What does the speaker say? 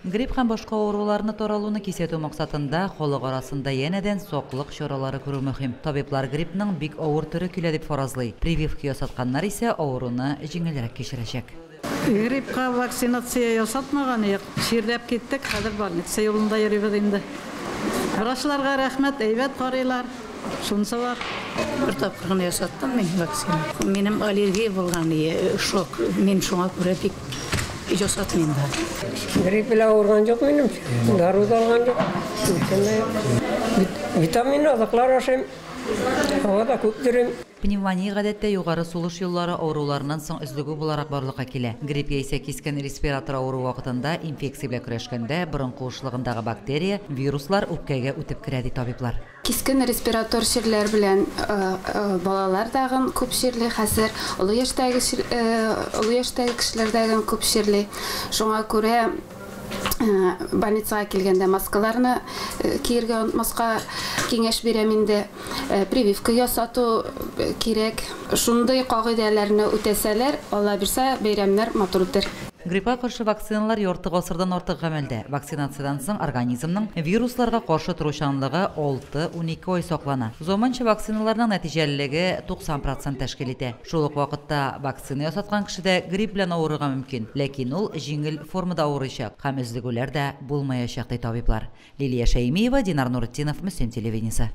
Грипп һәм башка авыруларны таралуны кисәтү максатында халык арасында янәдән саклык чаралары күрү мөһим. Табиблар гриппның бик авыр төрө килә дип фаразлый. Прививка ясатканнар исә авыруны җиңелрәк кичерәчәк. Гриппка вакцинация ясатмаган, ширләп киттек, хәзер больница юлында йөрибез инде. Врачларга рәхмәт, әйбәт карыйлар. Шунысы бар. Bir тапкыр ясаттым мен вакцина. Минем аллергия булган, шок. Мен шуңа күрә бик ясатмыйм да. Грипп белән ауырган юк минем. Дару да алган юк. Витамин азыклар ашыйм. Һавада күп йөрим. Пневмония гадәттә югары сулыш юллары авыруларыннан соң өзлегү буларак барлыкка килә. Грипп яисә кискен респиратор авыру вакытында инфекция белән көрәшкәндә борын куышлыгындагы бактерия, вируслар үпкәгә үтеп керә ди табиблар. Кискен респиратор ширләр белән балалар дагын күп ширле, хәзер олы яшьтәге кешеләрдәге күп ширле. Шуңа күрә больницага килгәндә маскаларны киергә унтмаска киңәш бирәм инде. Прививка ясату кирәк. Шундый кагыйдәләрне үтәсәләр, Алла бирсә, бәйрәмнәр матур үтәр. Гриппка каршы вакциналар ярты гасырдан артык гамәлдә. Вакцинациядан соң организмның вирусларга каршы торучанлыгы 6-12 ай саклана. Заманча вакциналарның нәтиҗәлелеге 90% тәшкил итә. Шул ук вакытта вакцина ясаткан кешедә грипп белән авырырга мөмкин, ләкин ул җиңел формада авырыйчак һәм өзлегүләр дә булмаячак ди табиблар. Лилия Шәймиева, Динар Нуретдинов, Мөслим телевидениесе.